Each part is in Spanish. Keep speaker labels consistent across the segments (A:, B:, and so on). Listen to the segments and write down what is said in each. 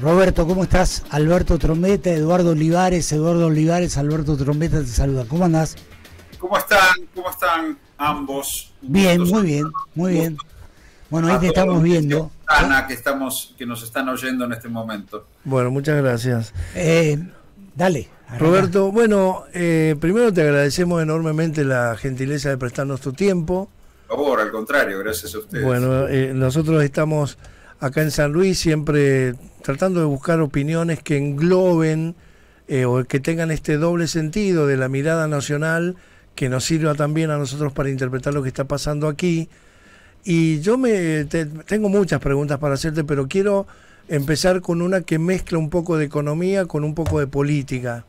A: Roberto, ¿cómo estás? Alberto Trombetta, Eduardo Olivares, Alberto Trombetta te saluda. ¿Cómo andás?
B: ¿Cómo están? ¿Cómo están ambos?
A: Bien, muy bien, muy bien. Bueno, ahí te estamos viendo.
B: Ana, que nos están oyendo en este momento.
C: Bueno, muchas gracias.
A: Dale. Arranca.
C: Roberto, bueno, primero te agradecemos enormemente la gentileza de prestarnos tu tiempo.
B: Por favor, al contrario, gracias a ustedes.
C: Bueno, nosotros estamos acá en San Luis siempre tratando de buscar opiniones que engloben o que tengan este doble sentido de la mirada nacional, que nos sirva también a nosotros para interpretar lo que está pasando aquí. Y yo tengo muchas preguntas para hacerte, pero quiero empezar con una que mezcla un poco de economía con un poco de política.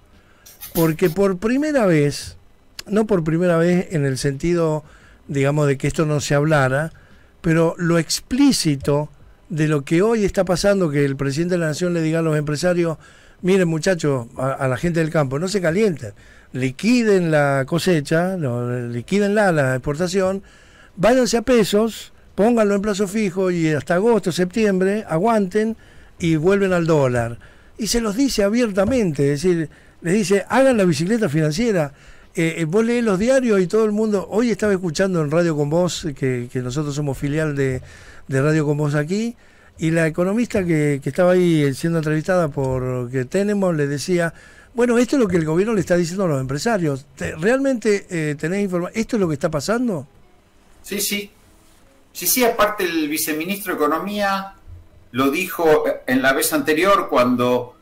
C: Porque por primera vez, no por primera vez en el sentido, digamos, de que esto no se hablara, pero lo explícito de lo que hoy está pasando, que el presidente de la Nación le diga a los empresarios: miren muchachos, a la gente del campo, no se calienten, liquiden la cosecha, liquídenla, la exportación, váyanse a pesos, pónganlo en plazo fijo y hasta agosto, septiembre, aguanten y vuelven al dólar. Y se los dice abiertamente, es decir, les dice: hagan la bicicleta financiera. Vos leés los diarios y todo el mundo. Hoy estaba escuchando en Radio Con Vos, que nosotros somos filial de Radio Con Vos aquí, y la economista que estaba ahí siendo entrevistada por que tenemos le decía: bueno, esto es lo que el gobierno le está diciendo a los empresarios. ¿Realmente tenés información? ¿Esto es lo que está pasando?
B: Sí, aparte el viceministro de Economía lo dijo en la vez anterior, cuando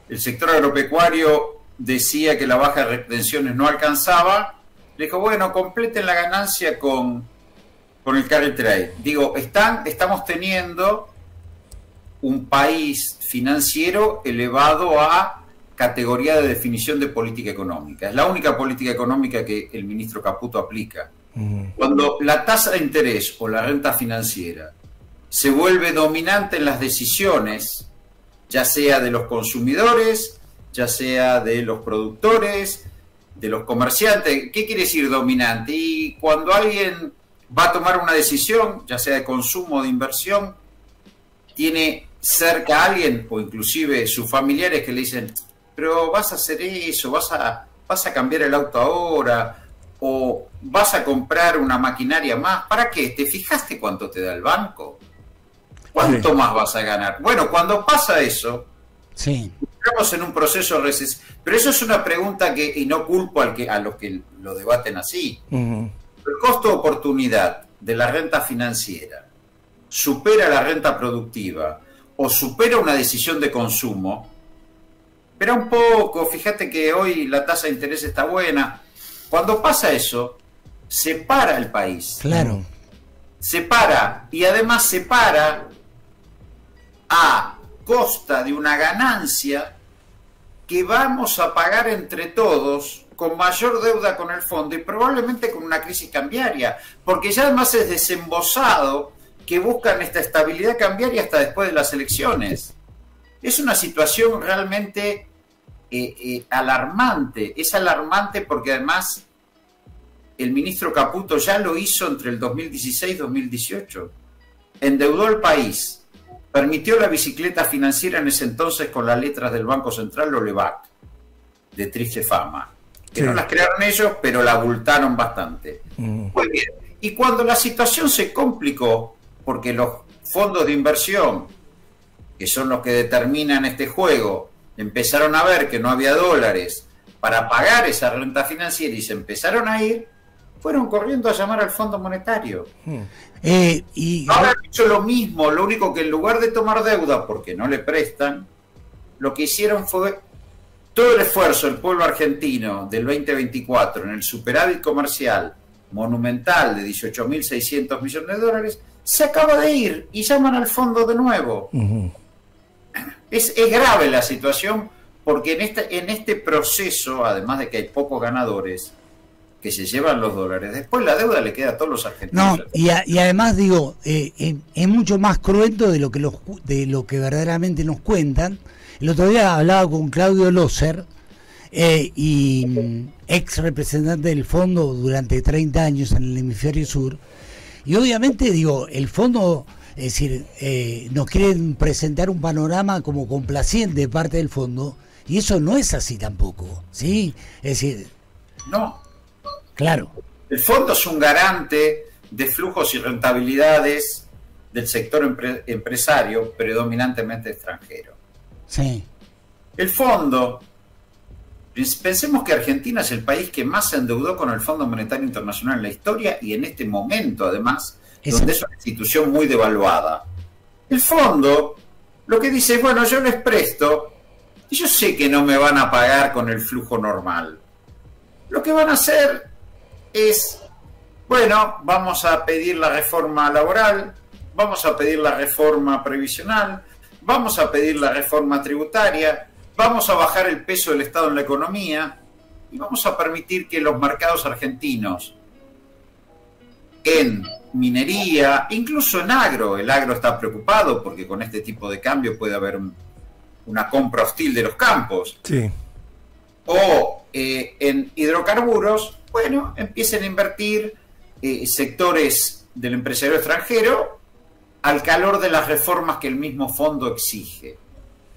B: el sector agropecuario decía que la baja de retenciones no alcanzaba. Le dijo: bueno, completen la ganancia con el carry trade. Digo, estamos teniendo un país financiero elevado a categoría de definición de política económica. Es la única política económica que el ministro Caputo aplica. Cuando la tasa de interés o la renta financiera se vuelve dominante en las decisiones, ya sea de los consumidores, ya sea de los productores, de los comerciantes. ¿Qué quiere decir dominante? Y cuando alguien va a tomar una decisión, ya sea de consumo o de inversión, tiene cerca a alguien, o inclusive sus familiares, que le dicen: pero vas a hacer eso, vas a cambiar el auto ahora, o vas a comprar una maquinaria más. ¿Para qué? ¿Te fijaste cuánto te da el banco? ¿Cuánto más vas a ganar? Bueno, cuando pasa eso,
A: sí,
B: estamos en un proceso de recesión. Pero eso es una pregunta y no culpo a los que lo debaten así. El costo de oportunidad de la renta financiera supera la renta productiva o supera una decisión de consumo. Espera un poco, fíjate que hoy la tasa de interés está buena. Cuando pasa eso, separa el país.
A: Claro.
B: Separa, y además separa a costa de una ganancia que vamos a pagar entre todos, con mayor deuda con el fondo y probablemente con una crisis cambiaria, porque ya además es desembosado que buscan esta estabilidad cambiaria hasta después de las elecciones. Es una situación realmente alarmante. Es alarmante porque además el ministro Caputo ya lo hizo entre el 2016 y 2018. Endeudó al país, permitió la bicicleta financiera en ese entonces con las letras del Banco Central, lo LEVAC, de triste fama. Que no las crearon ellos, pero la abultaron bastante. Muy bien. Y cuando la situación se complicó, porque los fondos de inversión, que son los que determinan este juego, empezaron a ver que no había dólares para pagar esa renta financiera y se empezaron a ir, fueron corriendo a llamar al Fondo Monetario. Ahora han hecho lo mismo, lo único que en lugar de tomar deuda, porque no le prestan, lo que hicieron fue todo el esfuerzo del pueblo argentino del 2024 en el superávit comercial monumental de 18.600 millones de dólares, se acaba de ir y llaman al fondo de nuevo. Es grave la situación, porque en este proceso, además de que hay pocos ganadores que se llevan los dólares, después la deuda le queda a todos los argentinos.
A: No, y además digo, es mucho más cruento de lo que verdaderamente nos cuentan. El otro día hablaba con Claudio Loser, y ex representante del fondo durante 30 años en el hemisferio sur, y obviamente digo, el fondo Es decir, nos quieren presentar un panorama como complaciente de parte del fondo, y eso no es así tampoco, ¿sí? Es decir,
B: no.
A: Claro.
B: El fondo es un garante de flujos y rentabilidades del sector empresario predominantemente extranjero.
A: Sí.
B: El fondo, pensemos que Argentina es el país que más se endeudó con el Fondo Monetario Internacional en la historia y en este momento, además, donde es una institución muy devaluada. El fondo lo que dice es, bueno, yo les presto y yo sé que no me van a pagar con el flujo normal. Lo que van a hacer es, bueno, vamos a pedir la reforma laboral, vamos a pedir la reforma previsional, vamos a pedir la reforma tributaria, vamos a bajar el peso del Estado en la economía y vamos a permitir que los mercados argentinos en minería, incluso en agro, el agro está preocupado porque con este tipo de cambio puede haber una compra hostil de los campos.
C: Sí.
B: O en hidrocarburos, bueno, empiecen a invertir sectores del empresario extranjero al calor de las reformas que el mismo fondo exige.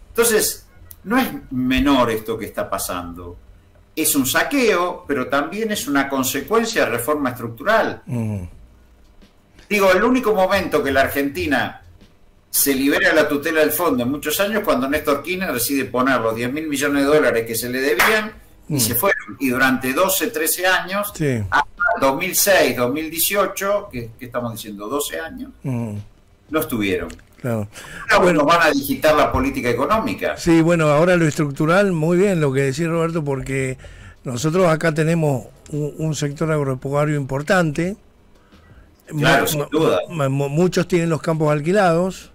B: Entonces, no es menor esto que está pasando. Es un saqueo, pero también es una consecuencia de reforma estructural. Digo, el único momento que la Argentina se libera de la tutela del fondo en muchos años cuando Néstor Kirchner decide poner los 10.000 millones de dólares que se le debían y se fueron. Y durante 12, 13 años, hasta 2006, 2018, que estamos diciendo 12 años, no estuvieron.
C: Claro.
B: Ahora, bueno, van a digitar la política económica.
C: Sí, bueno, ahora lo estructural, muy bien lo que decía Roberto, porque nosotros acá tenemos un sector agropecuario importante.
B: Claro, sin duda.
C: Muchos tienen los campos alquilados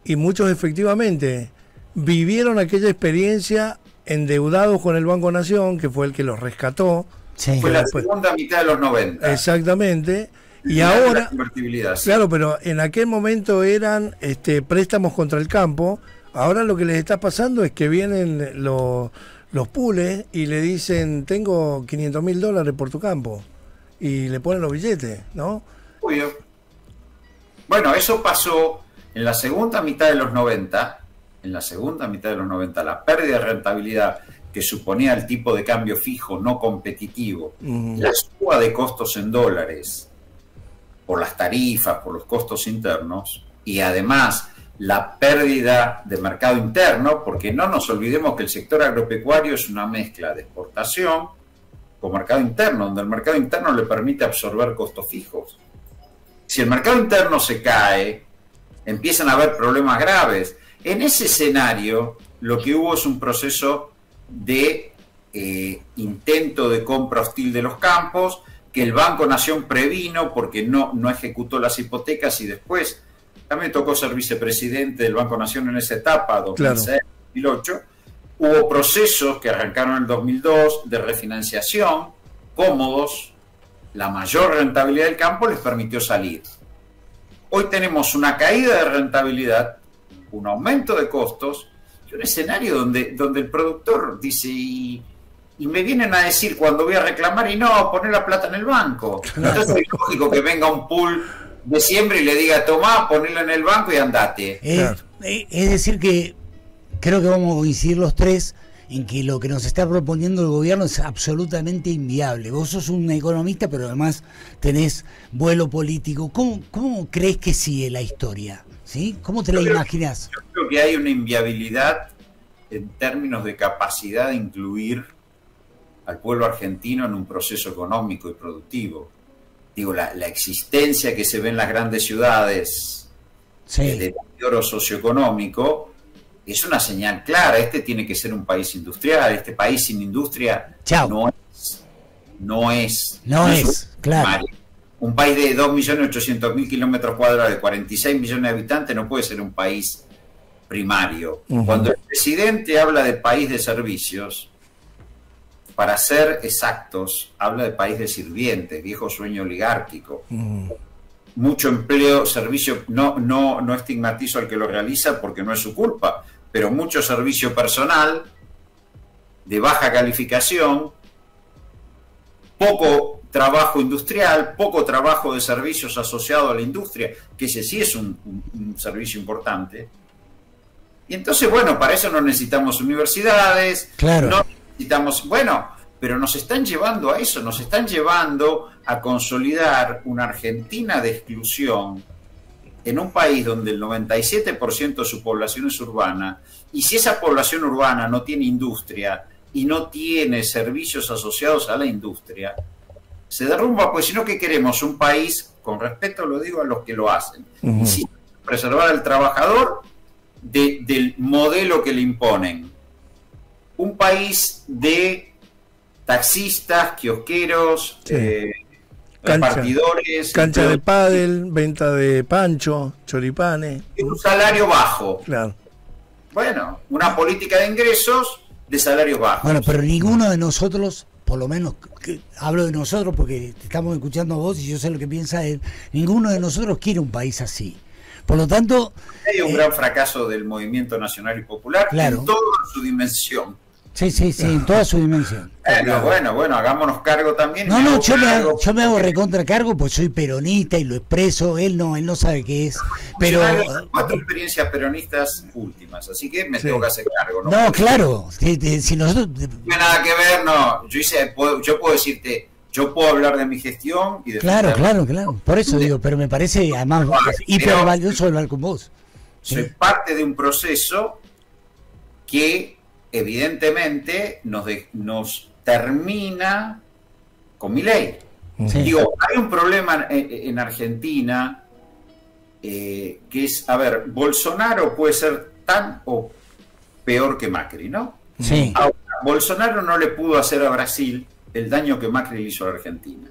C: y muchos efectivamente vivieron aquella experiencia endeudados con el Banco Nación, que fue el que los rescató.
A: Sí.
B: Fue la segunda mitad de los 90.
C: Exactamente. Y ahora,
B: sí.
C: claro, pero en aquel momento eran préstamos contra el campo. Ahora lo que les está pasando es que vienen los pules y le dicen, tengo $500.000 por tu campo. Y le ponen los billetes, ¿no?
B: Obvio. Bueno, eso pasó en la segunda mitad de los 90. En la segunda mitad de los 90, la pérdida de rentabilidad que suponía el tipo de cambio fijo no competitivo, la suba de costos en dólares, por las tarifas, por los costos internos, y además la pérdida de mercado interno, porque no nos olvidemos que el sector agropecuario es una mezcla de exportación con mercado interno, donde el mercado interno le permite absorber costos fijos. Si el mercado interno se cae, empiezan a haber problemas graves. En ese escenario, lo que hubo es un proceso de intento de compra hostil de los campos, que el Banco Nación previno porque no ejecutó las hipotecas y después también tocó ser vicepresidente del Banco Nación en esa etapa, 2006, 2008. Hubo procesos que arrancaron en el 2002 de refinanciación cómodos, la mayor rentabilidad del campo les permitió salir. Hoy tenemos una caída de rentabilidad, un aumento de costos y un escenario donde el productor dice... Y me vienen a decir cuando voy a reclamar y no, poner la plata en el banco. Entonces es lógico que venga un pool de siembra y le diga, tomá, ponela en el banco y andate.
A: Es decir que creo que vamos a coincidir los tres en que lo que nos está proponiendo el gobierno es absolutamente inviable. Vos sos un economista, pero además tenés vuelo político. ¿Cómo crees que sigue la historia? ¿Sí? ¿Cómo te la imaginas?
B: Yo creo que hay una inviabilidad en términos de capacidad de incluir al pueblo argentino en un proceso económico y productivo. Digo, la existencia que se ve en las grandes ciudades de deterioro socioeconómico es una señal clara. Este tiene que ser un país industrial. Este país sin industria no es
A: claro.
B: Un país de 2.800.000 kilómetros cuadrados, de 46 millones de habitantes, no puede ser un país primario. Cuando el presidente habla de país de servicios, para ser exactos, habla de país de sirvientes, viejo sueño oligárquico. Mucho empleo, servicio, no estigmatizo al que lo realiza porque no es su culpa, pero mucho servicio personal, de baja calificación, poco trabajo industrial, poco trabajo de servicios asociado a la industria, que ese sí es un servicio importante. Y entonces, bueno, para eso no necesitamos universidades,
A: claro.
B: No necesitamos, bueno, pero nos están llevando a eso, nos están llevando a consolidar una Argentina de exclusión en un país donde el 97% de su población es urbana, y si esa población urbana no tiene industria y no tiene servicios asociados a la industria, se derrumba, pues si no, ¿qué queremos? Un país, con respeto lo digo a los que lo hacen, y preservar al trabajador del modelo que le imponen. Un país de taxistas, kiosqueros, repartidores,
C: cancha de pádel, venta de pancho, choripanes,
B: un salario bajo.
C: Claro.
B: Bueno, una política de ingresos de salarios bajos.
A: Bueno, pero ninguno de nosotros, por lo menos hablo de nosotros porque te estamos escuchando a vos y yo sé lo que piensa él, ninguno de nosotros quiere un país así. Por lo tanto...
B: Hay un gran fracaso del movimiento nacional y popular,
A: claro,
B: en toda su dimensión.
A: Sí, en toda su dimensión.
B: Bueno, hagámonos cargo también.
A: No, yo me hago recontra cargo, pues soy peronista y lo expreso. Él no sabe qué es. Pero
B: 4 experiencias peronistas últimas, así que me tengo que hacer cargo.
A: No, claro. Si nosotros...
B: No tiene nada que ver, no. Yo puedo decirte, yo puedo hablar de mi gestión y de...
A: Claro. Por eso digo, pero me parece además hiper valioso hablar con vos.
B: Soy parte de un proceso que evidentemente nos termina con Milei.
A: Sí.
B: Digo, hay un problema en Argentina que es, a ver, Bolsonaro puede ser tan o peor que Macri, ¿no?
A: Sí.
B: Ahora, Bolsonaro no le pudo hacer a Brasil el daño que Macri le hizo a la Argentina.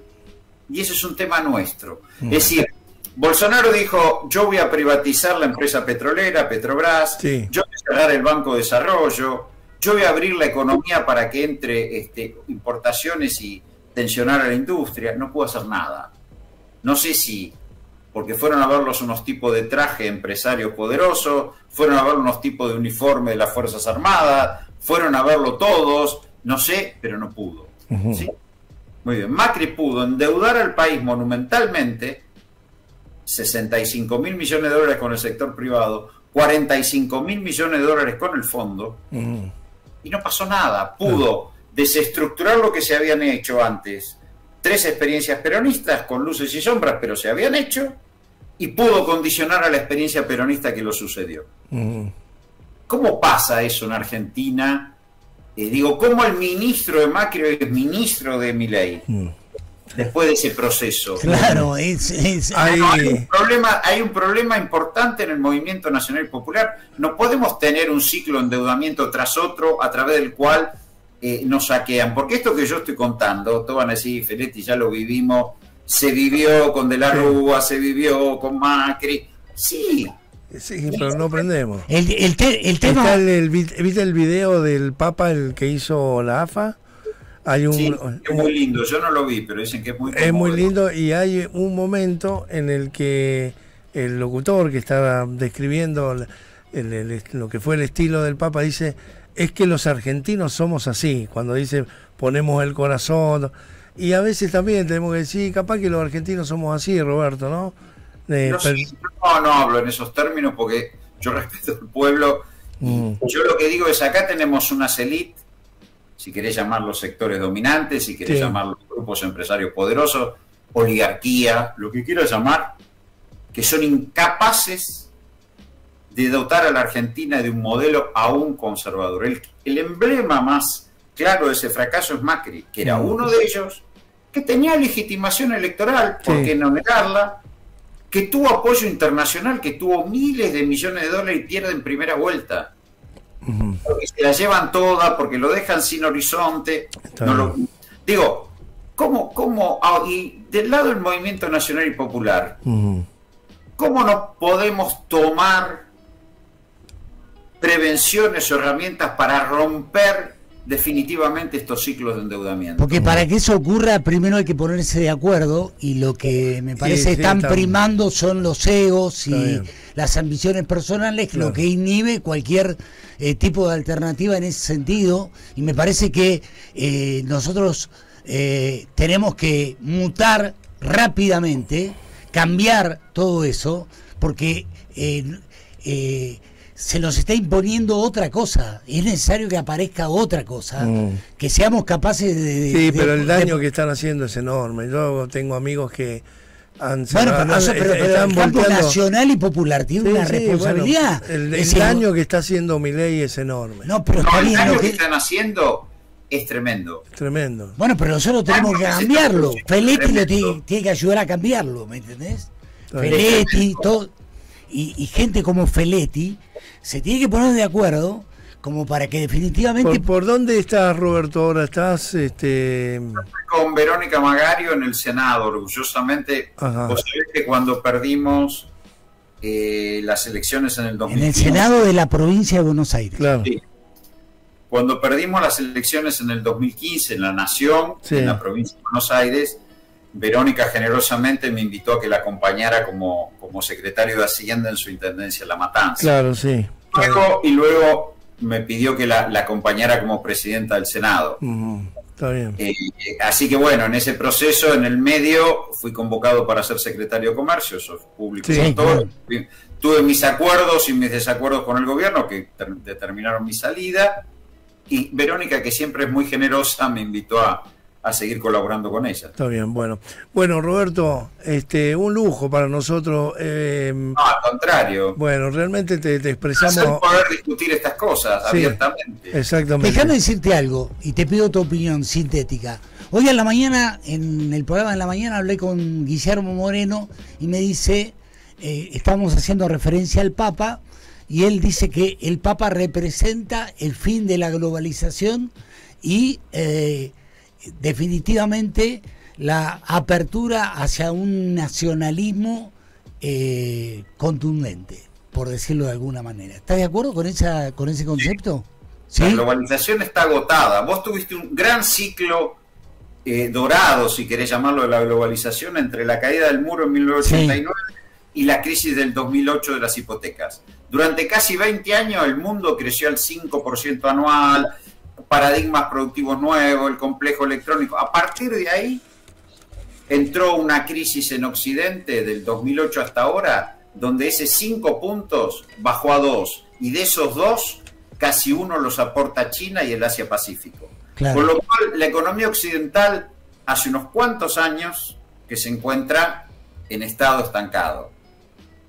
B: Y ese es un tema nuestro. Es decir, Bolsonaro dijo, yo voy a privatizar la empresa petrolera, Petrobras, yo voy a cerrar el Banco de Desarrollo, yo voy a abrir la economía para que entre importaciones y tensionar a la industria. No puedo hacer nada. No sé si, porque fueron a verlos unos tipos de traje empresarios poderosos, fueron a ver unos tipos de uniforme de las Fuerzas Armadas, fueron a verlo todos, no sé, pero no pudo. ¿Sí? Muy bien, Macri pudo endeudar al país monumentalmente, 65.000 millones de dólares con el sector privado, 45.000 millones de dólares con el fondo, y no pasó nada. Pudo desestructurar lo que se habían hecho antes. 3 experiencias peronistas con luces y sombras, pero se habían hecho, y pudo condicionar a la experiencia peronista que lo sucedió. ¿Cómo pasa eso en Argentina? ¿Cómo el ministro de Macri es ministro de Milei? Después de ese proceso.
A: Claro,
B: hay un problema importante en el movimiento nacional y popular. No podemos tener un ciclo de endeudamiento tras otro a través del cual nos saquean. Porque esto que yo estoy contando, todos van a decir, Feletti, ya lo vivimos, se vivió con De la Rúa, se vivió con Macri. Sí,
C: pero no aprendemos.
A: El tema...
C: ¿Viste el video del Papa, el que hizo la AFA? Hay
B: es muy lindo, yo no lo vi, pero dicen que es muy conmovedor.
C: Es muy lindo, y hay un momento en el que el locutor que estaba describiendo lo que fue el estilo del Papa dice, es que los argentinos somos así, cuando dice ponemos el corazón, y a veces también tenemos que decir, capaz que los argentinos somos así, Roberto, ¿no?
B: No hablo en esos términos porque yo respeto al pueblo. Yo lo que digo es, acá tenemos unas élites, si querés llamarlos sectores dominantes, si querés llamarlos grupos empresarios poderosos, oligarquía, lo que quieras llamar, que son incapaces de dotar a la Argentina de un modelo aún conservador. El emblema más claro de ese fracaso es Macri, que era uno de ellos, que tenía legitimación electoral, ¿por qué no negarla?, que tuvo apoyo internacional, que tuvo miles de millones de dólares y pierde en primera vuelta. Porque se la llevan todas, porque lo dejan sin horizonte. Y del lado del movimiento nacional y popular, ¿cómo no podemos tomar prevenciones o herramientas para romper definitivamente estos ciclos de endeudamiento?
A: Porque para que eso ocurra, primero hay que ponerse de acuerdo, y lo que me parece están primando son los egos y las ambiciones personales, lo que inhibe cualquier tipo de alternativa en ese sentido. Y me parece que nosotros tenemos que mutar rápidamente, cambiar todo eso, porque se nos está imponiendo otra cosa. Es necesario que aparezca otra cosa, que seamos capaces de...
C: Sí, pero el daño que están haciendo es enorme. Yo tengo amigos que han...
A: Bueno, pero el campo nacional y popular tiene una responsabilidad.
C: Bueno, el daño que está haciendo Milei es enorme.
A: No, pero está bien,
B: el daño que están haciendo es tremendo.
C: Tremendo.
A: Bueno, pero nosotros tenemos que cambiarlo. Feletti lo tiene que ayudar a cambiarlo, ¿me entendés? Feletti, todo... Y gente como Feletti se tiene que poner de acuerdo como para que definitivamente...
C: ¿Por dónde estás, Roberto? Ahora estás...
B: Con Verónica Magario en el Senado, orgullosamente.
C: Ajá.
B: Vos sabés que cuando perdimos las elecciones en el 2015...
A: En el Senado de la provincia de Buenos Aires.
C: Claro.
B: Sí. Cuando perdimos las elecciones en el 2015 en la Nación,
C: sí,
B: en la provincia de Buenos Aires, Verónica generosamente me invitó a que la acompañara como secretario de Hacienda en su intendencia La Matanza.
C: Claro, sí.
B: Y luego me pidió que la acompañara como presidenta del Senado.
C: Está bien.
B: Así que bueno, en ese proceso, en el medio, fui convocado para ser secretario de Comercio, eso es público.
C: Sí,
B: claro. Tuve mis acuerdos y mis desacuerdos con el gobierno que determinaron mi salida. Y Verónica, que siempre es muy generosa, me invitó a seguir colaborando con ella.
C: Está bien, bueno. Bueno, Roberto, un lujo para nosotros.
B: No, al contrario.
C: Bueno, realmente te expresamos...
B: Hacer poder discutir estas cosas, sí, abiertamente.
C: Exactamente.
A: Déjame decirte algo, y te pido tu opinión sintética. Hoy en la mañana, en el programa de la mañana, hablé con Guillermo Moreno y me dice, estamos haciendo referencia al Papa, y él dice que el Papa representa el fin de la globalización y... definitivamente la apertura hacia un nacionalismo contundente, por decirlo de alguna manera. ¿Estás de acuerdo con ese concepto?
B: ¿Sí? La globalización está agotada. Vos tuviste un gran ciclo dorado, si querés llamarlo, de la globalización entre la caída del muro en 1989 y la crisis del 2008 de las hipotecas. Durante casi 20 años el mundo creció al 5% anual, paradigmas productivos nuevos, el complejo electrónico. A partir de ahí entró una crisis en Occidente del 2008 hasta ahora, donde ese 5 puntos bajó a 2, y de esos 2, casi 1 los aporta China y el Asia-Pacífico. Claro. Con lo cual, la economía occidental hace unos cuantos años que se encuentra en estado estancado.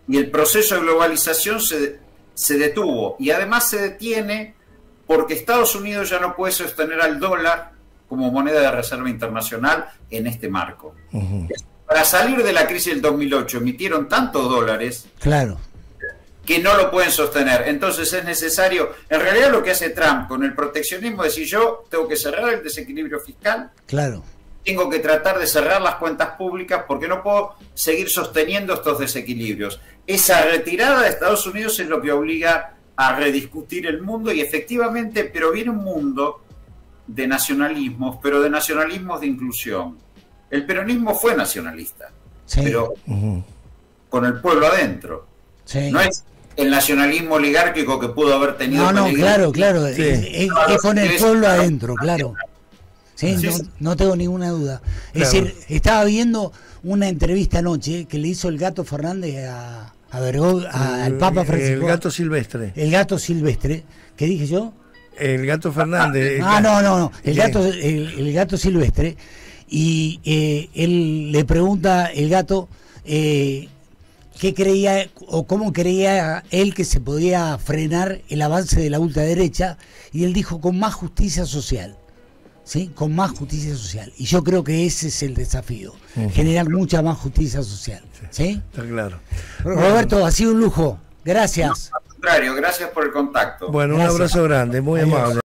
B: Y el proceso de globalización se detuvo, y además se detiene porque Estados Unidos ya no puede sostener al dólar como moneda de reserva internacional en este marco. Para salir de la crisis del 2008 emitieron tantos dólares,
A: claro,
B: que no lo pueden sostener. Entonces es necesario, en realidad lo que hace Trump con el proteccionismo es decir, yo tengo que cerrar el desequilibrio fiscal,
A: claro,
B: tengo que tratar de cerrar las cuentas públicas porque no puedo seguir sosteniendo estos desequilibrios. Esa retirada de Estados Unidos es lo que obliga a rediscutir el mundo, y efectivamente, pero viene un mundo de nacionalismos, pero de nacionalismos de inclusión. El peronismo fue nacionalista, pero con el pueblo adentro. No es el nacionalismo oligárquico que pudo haber tenido.
A: No, claro, es con el pueblo adentro, claro. Sí, no tengo ninguna duda. Es decir, estaba viendo una entrevista anoche que le hizo el Gato Fernández al Papa Francisco.
C: El Gato Silvestre.
A: El Gato Silvestre. ¿Qué dije yo?
C: El Gato Fernández.
A: No. El Gato Silvestre. Y él le pregunta, el Gato, qué creía o cómo creía él que se podía frenar el avance de la ultraderecha. Y él dijo, con más justicia social. ¿Sí? Con más justicia social. Y yo creo que ese es el desafío, generar mucha más justicia social. ¿Sí?
C: Está claro.
A: Roberto, ha sido un lujo. Gracias.
B: No, al contrario, gracias por el contacto.
C: Bueno, un abrazo grande, muy amable.